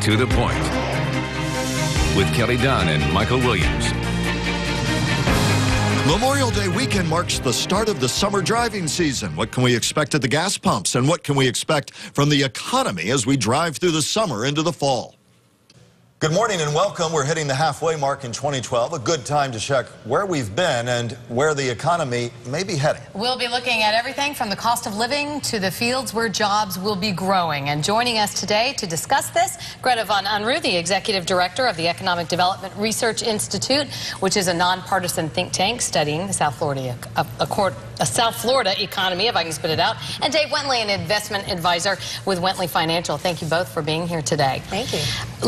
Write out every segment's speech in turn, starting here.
To the Point with Kelly Dunn and Michael Williams. Memorial Day weekend marks the start of the summer driving season. What can we expect at the gas pumps, and what can we expect from the economy as we drive through the summer into the fall? Good morning and welcome. We're hitting the halfway mark in 2012. A good time to check where we've been and where the economy may be heading. We'll be looking at everything from the cost of living to the fields where jobs will be growing. And joining us today to discuss this, Greta Van Unruh, the Executive Director of the Economic Development Research Institute, which is a nonpartisan think tank studying the South Florida economy, if I can spit it out. And Dave Wentley, an investment advisor with Wentley Financial. Thank you both for being here today. Thank you.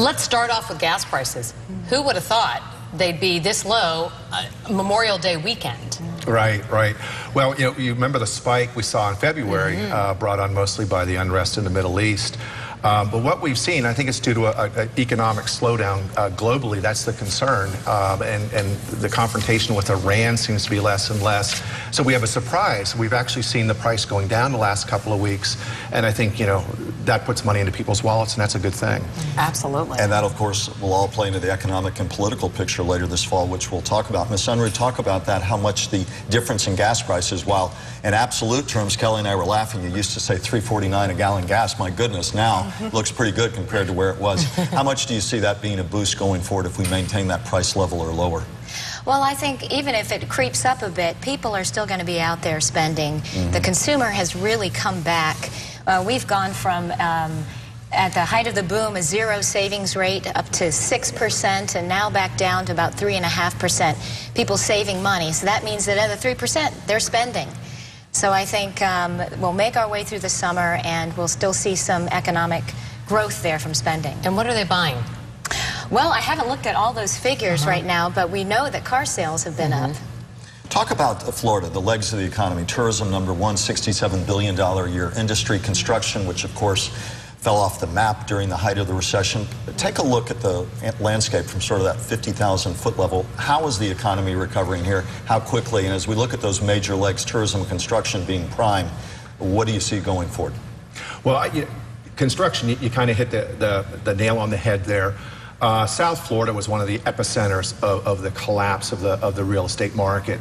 Let's start off with gas prices. Who would have thought they'd be this low Memorial Day weekend? Right. Well, you remember the spike we saw in February, brought on mostly by the unrest in the Middle East. But what we've seen, I think it's due to an economic slowdown globally. That's the concern. And the confrontation with Iran seems to be less and less. So we have a surprise. We've actually seen the price going down the last couple of weeks. And I think, that puts money into people's wallets, and that's a good thing. Absolutely. And that, of course, will all play into the economic and political picture later this fall, which we'll talk about. Ms. Unruh, talk about that, how much the difference in gas prices, while in absolute terms, Kelly and I were laughing, you used to say $3.49 a gallon gas. My goodness, now looks pretty good compared to where it was. How much do you see that being a boost going forward if we maintain that price level or lower? Well, I think even if it creeps up a bit, people are still going to be out there spending. The consumer has really come back. We've gone from, at the height of the boom, a zero savings rate up to 6%, and now back down to about 3.5%. People saving money. So that means that other 3%, they're spending. So I think we'll make our way through the summer, and we'll still see some economic growth there from spending. And what are they buying? Well, I haven't looked at all those figures right now, but we know that car sales have been up. Talk about Florida, the legs of the economy. Tourism, number one, $67 billion a year. Industry, construction, which of course fell off the map during the height of the recession. Take a look at the landscape from sort of that 50,000 foot level. How is the economy recovering here? How quickly? And as we look at those major legs, tourism, construction being prime, what do you see going forward? Well, construction, you kind of hit the nail on the head there. South Florida was one of the epicenters of the collapse of the real estate market.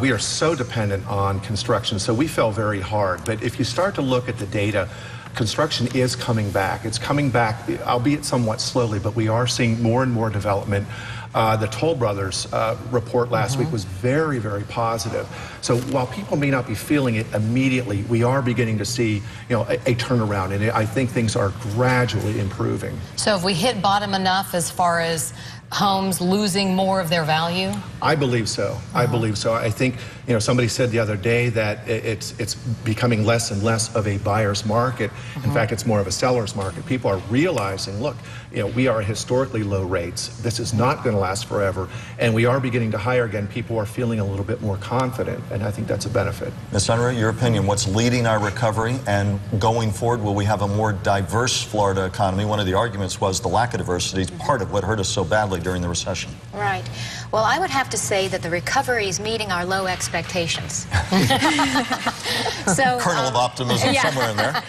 We are so dependent on construction, so we fell very hard. But if you start to look at the data, construction is coming back. It's coming back, albeit somewhat slowly, but we are seeing more and more development. The Toll Brothers report last week was very, very positive. So while people may not be feeling it immediately, we are beginning to see, a turnaround, and I think things are gradually improving. So have we hit bottom enough as far as homes losing more of their value? I believe so. I believe so. I think, somebody said the other day that it's becoming less and less of a buyer's market. In fact, it's more of a seller's market. People are realizing, look, we are at historically low rates. This is not going to last forever, and we are beginning to hire again. People are feeling a little bit more confident, and I think that's a benefit. Ms. Unruh, your opinion, what's leading our recovery, and going forward, will we have a more diverse Florida economy? One of the arguments was the lack of diversity is part of what hurt us so badly during the recession. Right. Well, I would have to say that the recovery is meeting our low expectations. So, kernel of optimism somewhere in there.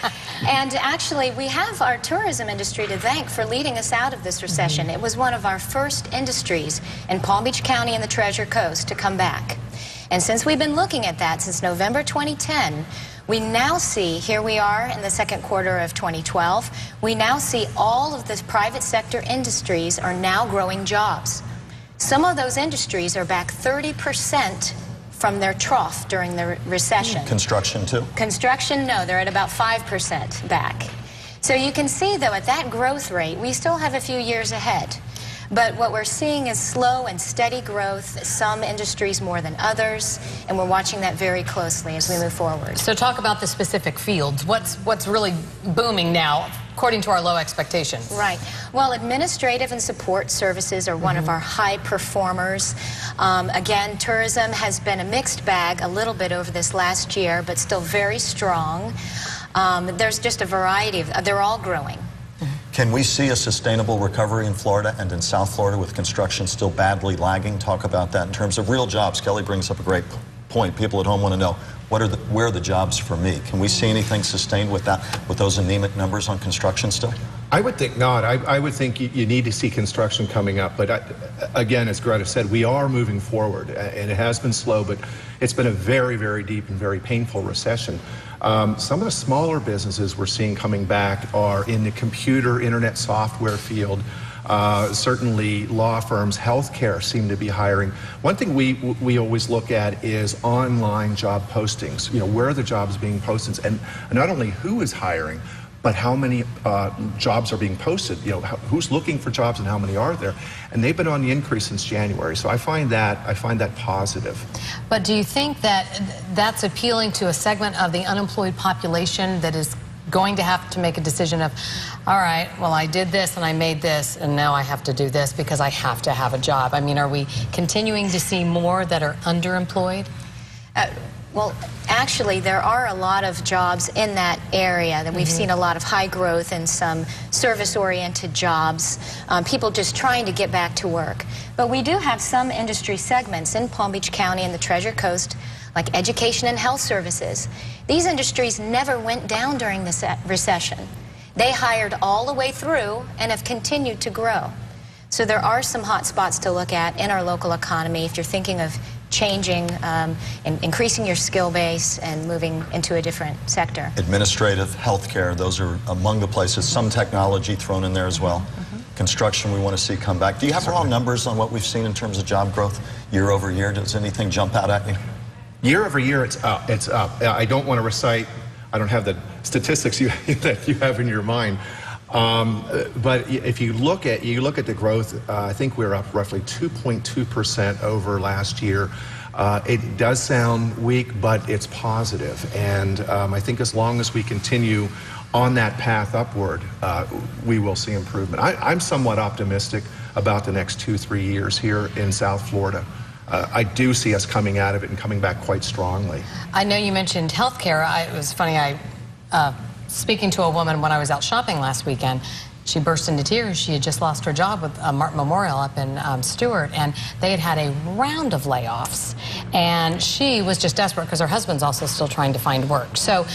And actually, we have our tourism industry to thank for leading us out of this recession. It was one of our first industries in Palm Beach County and the Treasure Coast to come back. And since we've been looking at that since November 2010, we now see, here we are in the second quarter of 2012, we now see all of the private sector industries are now growing jobs. Some of those industries are back 30% from their trough during the recession. Construction too? Construction, no, they're at about 5% back. So you can see, though, at that growth rate, we still have a few years ahead. But what we're seeing is slow and steady growth, some industries more than others, and we're watching that very closely as we move forward. So talk about the specific fields. What's really booming now, according to our low expectations? Right. Well, administrative and support services are one of our high performers. Again, tourism has been a mixed bag a little bit over this last year, but still very strong. There's just a variety of, they're all growing. Can we see a sustainable recovery in Florida and in South Florida with construction still badly lagging? Talk about that in terms of real jobs. Kelly brings up a great point. People at home want to know, where are the jobs for me? Can we see anything sustained with those anemic numbers on construction still? I would think not. I would think you need to see construction coming up. But again, as Greta said, we are moving forward, and it has been slow, but it's been a very, very deep and very painful recession. Some of the smaller businesses we're seeing coming back are in the computer, internet software field. Certainly law firms, healthcare seem to be hiring. One thing we always look at is online job postings. You know, where are the jobs being posted, and not only who is hiring, but how many jobs are being posted. You know, who's looking for jobs and how many are there? And they've been on the increase since January. So I find that positive. But do you think that that's appealing to a segment of the unemployed population that is going to have to make a decision of, all right, well, I did this and I made this, and now I have to do this because I have to have a job? I mean, are we continuing to see more that are underemployed? Well, actually, there are a lot of jobs in that area that we've seen a lot of high growth and some service-oriented jobs, people just trying to get back to work. But we do have some industry segments in Palm Beach County and the Treasure Coast, like education and health services. These industries never went down during this recession. They hired all the way through and have continued to grow. So there are some hot spots to look at in our local economy if you're thinking of changing and increasing your skill base and moving into a different sector. Administrative, healthcare, those are among the places. Some technology thrown in there as well. Construction we want to see come back. Do you have raw numbers on what we've seen in terms of job growth year over year? Does anything jump out at you? Year over year, it's up. It's up. I don't want to recite, I don't have the statistics that you have in your mind. But if you look at the growth, I think we're up roughly 2.2% over last year. It does sound weak, but it's positive. And I think as long as we continue on that path upward, we will see improvement. I'm somewhat optimistic about the next 2-3 years here in South Florida. I do see us coming out of it and coming back quite strongly. I know you mentioned healthcare. It was funny, speaking to a woman when I was out shopping last weekend, she burst into tears. She had just lost her job with Martin Memorial up in Stewart, and they had had a round of layoffs. And she was just desperate because her husband's also still trying to find work. So,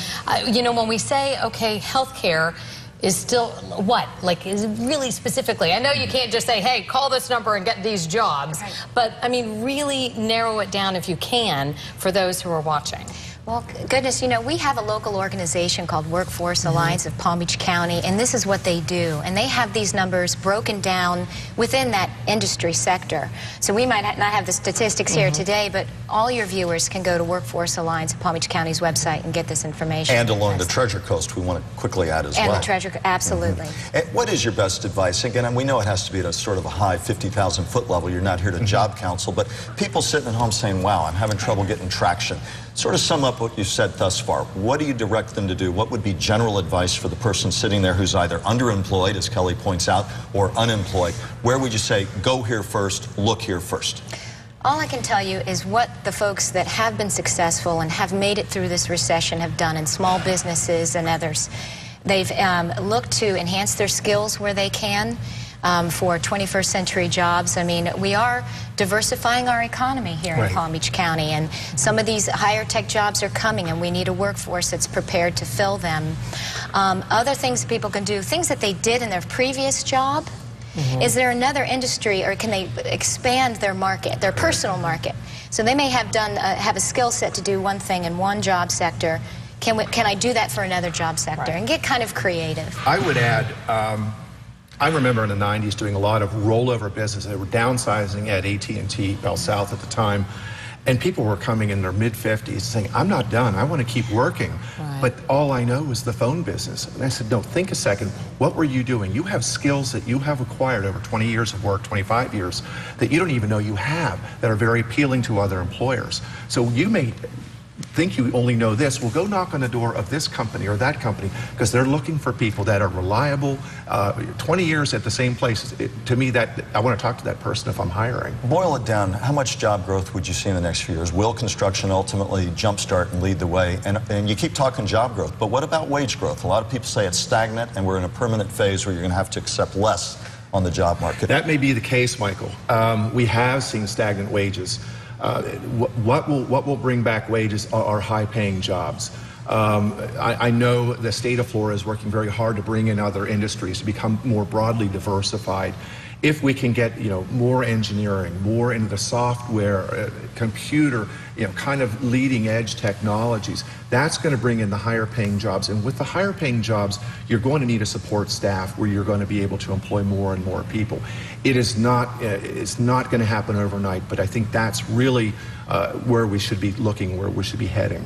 you know, when we say, okay, healthcare is still what? Like, is really specifically, I know you can't just say, hey, call this number and get these jobs, but I mean, really narrow it down if you can for those who are watching. Well, goodness, you know, we have a local organization called Workforce Alliance of Palm Beach County, and this is what they do. And they have these numbers broken down within that industry sector. So we might not have the statistics here today, but all your viewers can go to Workforce Alliance of Palm Beach County's website and get this information. And along the Treasure Coast, we want to quickly add as well. And the Treasure, absolutely. And what is your best advice? Again, and we know it has to be at a sort of a high 50,000-foot level. You're not here to job counsel, but people sitting at home saying, wow, I'm having trouble getting traction. Sort of sum up what you've said thus far. What do you direct them to do? What would be general advice for the person sitting there who's either underemployed, as Kelly points out, or unemployed? Where would you say, go here first, look here first? All I can tell you is what the folks that have been successful and have made it through this recession have done in small businesses and others. They've looked to enhance their skills where they can. For 21st century jobs. I mean, we are diversifying our economy here in Palm Beach County, and some of these higher tech jobs are coming, and we need a workforce that's prepared to fill them. Other things that people can do, things that they did in their previous job, is there another industry, or can they expand their market, their personal market? So they may have done have a skill set to do one thing in one job sector. Can I do that for another job sector? And get kind of creative. I would add, I remember in the 90s doing a lot of rollover business. They were downsizing at AT&T Bell South at the time, and people were coming in their mid-50s saying, I'm not done, I want to keep working, but all I know is the phone business. And I said, no, think a second, what were you doing? You have skills that you have acquired over 20 years of work, 25 years, that you don't even know you have, that are very appealing to other employers. So you may think you only know this, well, go knock on the door of this company or that company, because they're looking for people that are reliable, 20 years at the same place. To me, that I want to talk to that person if I'm hiring. Boil it down, how much job growth would you see in the next few years? Will construction ultimately jumpstart and lead the way? And you keep talking job growth, but what about wage growth? A lot of people say it's stagnant and we're in a permanent phase where you're going to have to accept less on the job market. That may be the case, Michael. We have seen stagnant wages. what will bring back wages are high-paying jobs. I know the state of Florida is working very hard to bring in other industries to become more broadly diversified. If we can get, more engineering, more into the software, computer, kind of leading edge technologies, that's going to bring in the higher paying jobs. And with the higher paying jobs, you're going to need a support staff where you're going to be able to employ more and more people. It's not going to happen overnight, but I think that's really where we should be looking, where we should be heading.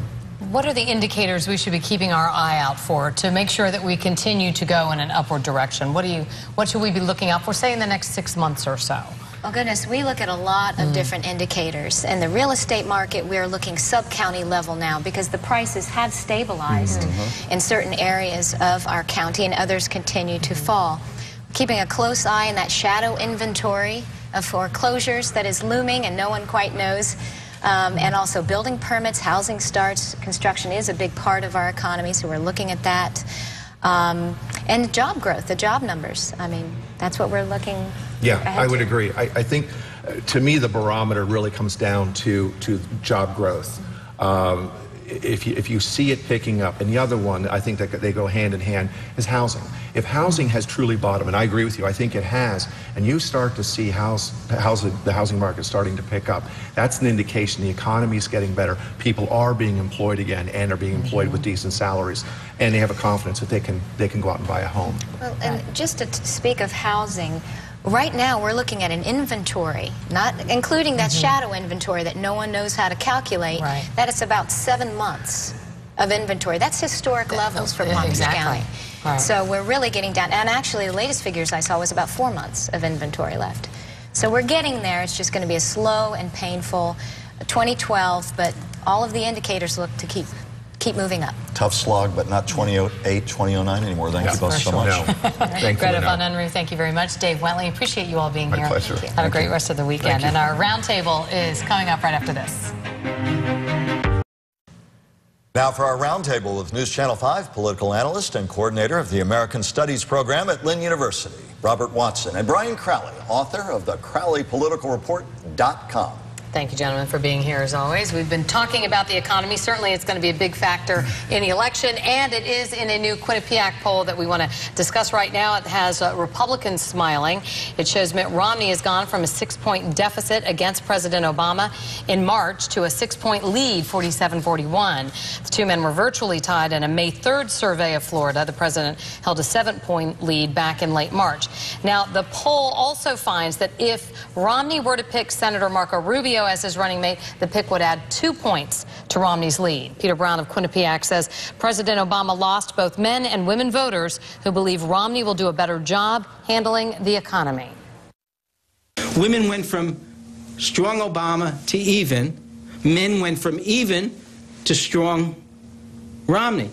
What are the indicators we should be keeping our eye out for to make sure that we continue to go in an upward direction? What should we be looking out for, say, in the next 6 months or so? Oh, goodness, we look at a lot of different indicators. In the real estate market, we're looking sub-county level now because the prices have stabilized in certain areas of our county and others continue to fall. Keeping a close eye on that shadow inventory of foreclosures that is looming and no one quite knows. And also building permits, housing starts, construction is a big part of our economy, so we're looking at that. And job growth, the job numbers. I mean, that's what we're looking ahead I would to. agree. I think, to me, the barometer really comes down to job growth. If you see it picking up, and the other one, I think that they go hand in hand, is housing. If housing has truly bottomed, and I agree with you, I think it has, and you start to see the housing market starting to pick up, that's an indication the economy is getting better. People are being employed again and are being employed with decent salaries, and they have a confidence that they can go out and buy a home. Well, and just to speak of housing, right now we're looking at an inventory, not including that shadow inventory that no one knows how to calculate, that it's about 7 months of inventory. That's historic levels for Palm Beach County. So we're really getting down, and actually the latest figures I saw was about 4 months of inventory left. So we're getting there. It's just going to be a slow and painful 2012, but all of the indicators look to keep moving up. Tough slog, but not 2008, 2009 anymore. Thank you both so much. Thank you, Greta Von Unruh, thank you very much. Dave Wentley, appreciate you all being here. My pleasure. Have a great rest of the weekend. And our roundtable is coming up right after this. Now for our roundtable with News Channel 5 political analyst and coordinator of the American Studies program at Lynn University, Robert Watson, and Brian Crowley, author of the CrowleyPoliticalReport.com. Thank you, gentlemen, for being here as always. We've been talking about the economy. Certainly, it's going to be a big factor in the election, and it is in a new Quinnipiac poll that we want to discuss right now. It has Republicans smiling. It shows Mitt Romney has gone from a 6-point deficit against President Obama in March to a 6-point lead, 47-41. The two men were virtually tied in a May 3rd survey of Florida. The president held a 7-point lead back in late March. Now, the poll also finds that if Romney were to pick Senator Marco Rubio as his running mate, the pick would add 2 points to Romney's lead. Peter Brown of Quinnipiac says President Obama lost both men and women voters who believe Romney will do a better job handling the economy. Women went from strong Obama to even. Men went from even to strong Romney.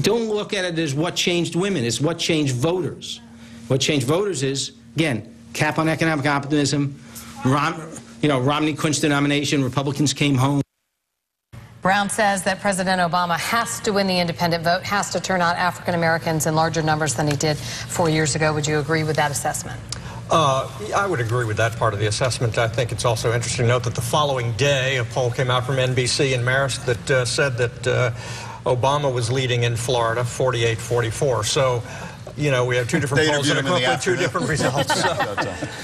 Don't look at it as what changed women. It's what changed voters. What changed voters is, again, cap on economic optimism. Romney clinched the nomination. Republicans came home. Brown says that President Obama has to win the independent vote, has to turn out African Americans in larger numbers than he did 4 years ago. Would you agree with that assessment? I would agree with that part of the assessment. I think it's also interesting to note that the following day, a poll came out from NBC in Marist that said that Obama was leading in Florida, 48-44. So, we have two different polls that come up with two different results.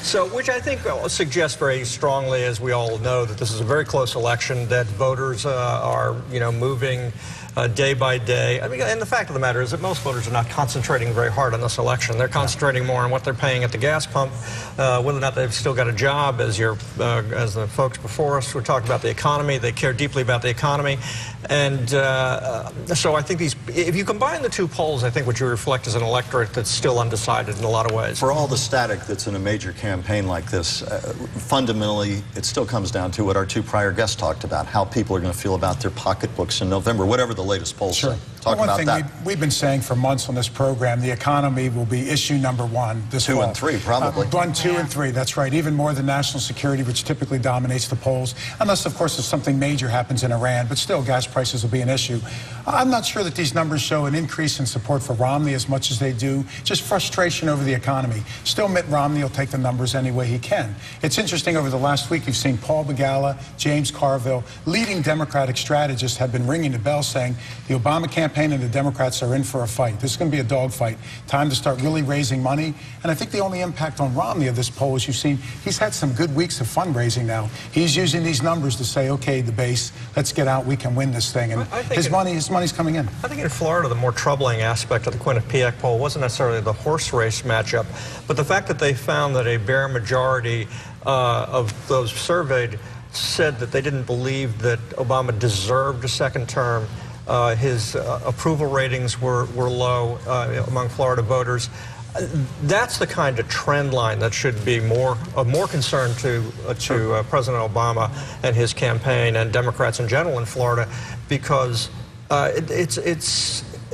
So, which I think suggests very strongly, as we all know, that this is a very close election, that voters are, moving day by day. I mean, and the fact of the matter is that most voters are not concentrating very hard on this election. They're concentrating more on what they're paying at the gas pump, whether or not they've still got a job. As the folks before us were talking about the economy, they care deeply about the economy. And so I think if you combine the two polls, I think what you reflect is an electorate that's still undecided in a lot of ways. For all the static that's in a major campaign like this, fundamentally, it still comes down to what our two prior guests talked about, how people are going to feel about their pocketbooks in November, whatever the latest polls say. Talk Well, about that. We've been saying for months on this program, the economy will be issue number one this fall. 2 and 3, probably. 1, 2, and 3, that's right. Even more than national security, which typically dominates the polls. Unless, of course, if something major happens in Iran. But still, gas prices will be an issue. I'm not sure that these numbers show an increase in support for Romney as much as they do. Just frustration over the economy. Still, Mitt Romney will take the numbers any way he can. It's interesting, over the last week, you've seen Paul Begala, James Carville, leading Democratic strategists have been ringing the bell saying the Obama campaign and the Democrats are in for a fight. This is going to be a dogfight. Time to start really raising money. And I think the only impact on Romney of this poll is you've seen he's had some good weeks of fundraising now. He's using these numbers to say, okay, the base, let's get out, we can win this thing. And his money's coming in. I think in Florida, the more troubling aspect of the Quinnipiac poll wasn't necessarily the horse race matchup, but the fact that they found that a bare majority of those surveyed said that they didn't believe that Obama deserved a second term. His approval ratings were low among Florida voters. That's the kind of trend line that should be of more concern to President Obama and his campaign and Democrats in general in Florida, because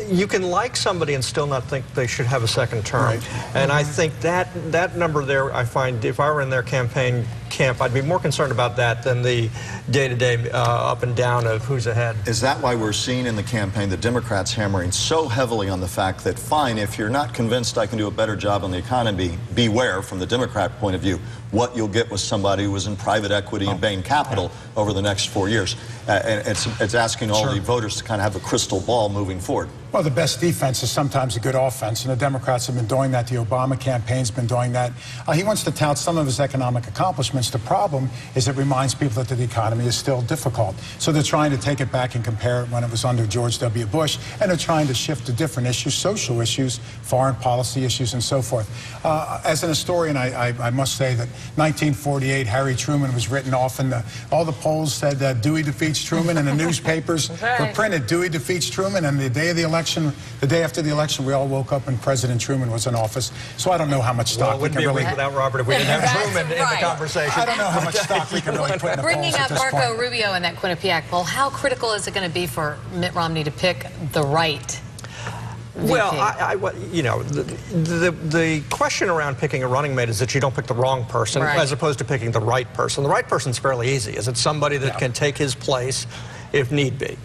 you can like somebody and still not think they should have a second term. Right. And I think that number there, I find, if I were in their campaign camp, I'd be more concerned about that than the day-to-day up and down of who's ahead. Is that why we're seeing in the campaign the Democrats hammering so heavily on the fact that, fine, if you're not convinced I can do a better job on the economy, beware, from the Democrat point of view, what you'll get with somebody who was in private equity and Bain Capital over the next 4 years. And it's asking all the voters to kind of have a crystal ball moving forward. Well, the best defense is sometimes a good offense, and the Democrats have been doing that. The Obama campaign's been doing that. He wants to tout some of his economic accomplishments. The problem is it reminds people that the economy is still difficult. So they're trying to take it back and compare it when it was under George W. Bush, and they're trying to shift to different issues, social issues, foreign policy issues, and so forth. As an historian, I must say that 1948, Harry Truman was written off, and all the polls said Dewey defeats Truman, and the newspapers were printed, Dewey defeats Truman, and the day of the election, the day after the election, we all woke up and President Truman was in office. So I don't know how much stock we can really... without Robert if we didn't have Truman in the conversation. I don't know how much stock we can really put in the Bringing polls up Marco Rubio in that Quinnipiac poll, how critical is it going to be for Mitt Romney to pick the right VP? Well, you know, the question around picking a running mate is that you don't pick the wrong person as opposed to picking the right person. The right person's fairly easy. Is it somebody that can take his place if need be?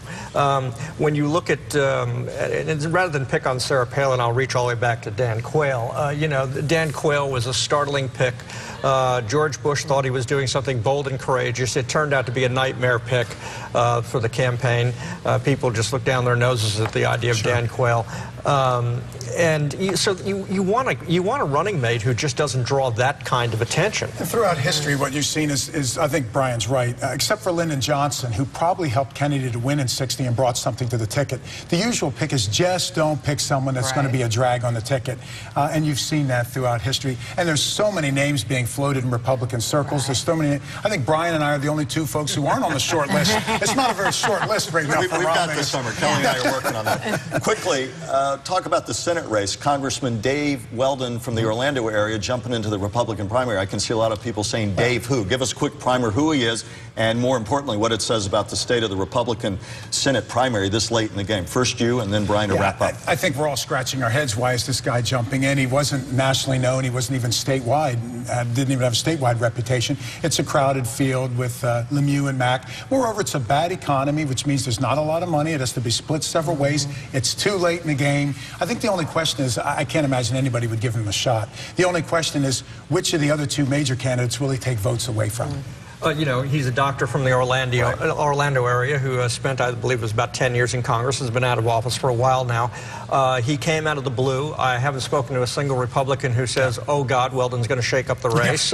When you look at, rather than pick on Sarah Palin, I'll reach all the way back to Dan Quayle. You know, Dan Quayle was a startling pick. George Bush thought he was doing something bold and courageous. It turned out to be a nightmare pick for the campaign. People just looked down their noses at the idea of Dan Quayle. So you want a running mate who just doesn't draw that kind of attention. And throughout history, what you've seen is I think Brian's right, except for Lyndon Johnson, who probably helped Kennedy to win in '60 and brought something to the ticket. The usual pick is just don't pick someone that's going to be a drag on the ticket. And you've seen that throughout history. And there's so many names being floated in Republican circles. There's so many. I think Brian and I are the only two folks who aren't on the short list. It's not a very short list right now. We've got this summer. Kelly and I are working on that. Quickly, talk about the Senate race. Congressman Dave Weldon from the Orlando area jumping into the Republican primary. I can see a lot of people saying, Dave who? Give us a quick primer who he is, and more importantly, what it says about the state of the Republican Senate primary this late in the game. First you, and then Brian to wrap up. I think we're all scratching our heads. Why is this guy jumping in? He wasn't nationally known. He wasn't even statewide. Didn't even have a statewide reputation. It's a crowded field with Lemieux and Mack. Moreover, it's a bad economy, which means there's not a lot of money. It has to be split several ways. It's too late in the game. I think the only question is, I can't imagine anybody would give him a shot. The only question is, which of the other two major candidates will he take votes away from? You know, he's a doctor from the Orlando area who spent, I believe it was about 10 years in Congress, has been out of office for a while now. He came out of the blue. I haven't spoken to a single Republican who says, oh God, Weldon's going to shake up the race.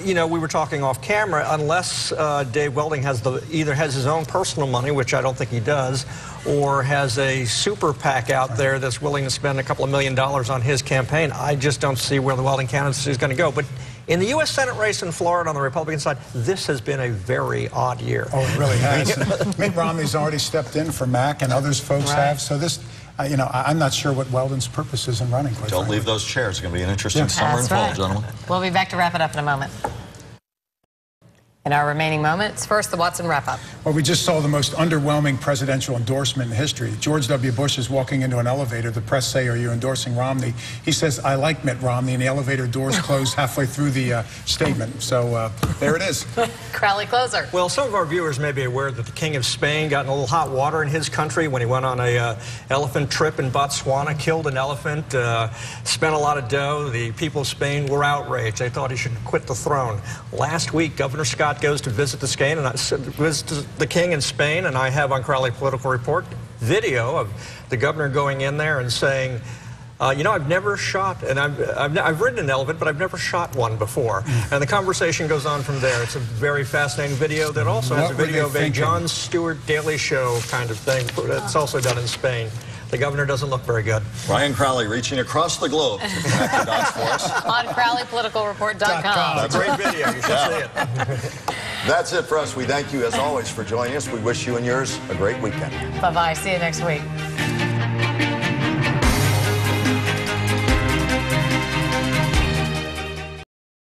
You know, we were talking off camera, unless Dave Weldon has either has his own personal money, which I don't think he does, or has a super PAC out there that's willing to spend a couple of $1 million on his campaign, I just don't see where the Weldon candidacy is going to go. But in the U.S. Senate race in Florida on the Republican side, this has been a very odd year. Oh, it really has. Mitt Romney's already stepped in for Mack, and others folks have. So this, you know, I'm not sure what Weldon's purpose is in running. Don't leave those chairs. It's going to be an interesting summer and fall, gentlemen. We'll be back to wrap it up in a moment. In our remaining moments, first, the Watson wrap-up. Well, we just saw the most underwhelming presidential endorsement in history. George W. Bush is walking into an elevator. The press say, "Are you endorsing Romney?" He says, "I like Mitt Romney," and the elevator doors close halfway through the statement. So there it is. Crowley closer. Well, some of our viewers may be aware that the King of Spain got in a little hot water in his country when he went on a elephant trip in Botswana, killed an elephant, spent a lot of dough. The people of Spain were outraged. They thought he should quit the throne. Last week, Governor Scott goes to visit the king in Spain, and I have on Crowley Political Report video of the governor going in there and saying, you know, I've never shot, and I've ridden an elephant, but I've never shot one before. And the conversation goes on from there. It's a very fascinating video that also has a video of a Jon Stewart Daily Show kind of thing that's also done in Spain. The governor doesn't look very good. Ryan Crowley reaching across the globe to connect the dots for us. On CrowleyPoliticalReport.com. That's a great video. You should see it. That's it for us. We thank you, as always, for joining us. We wish you and yours a great weekend. Bye-bye. See you next week.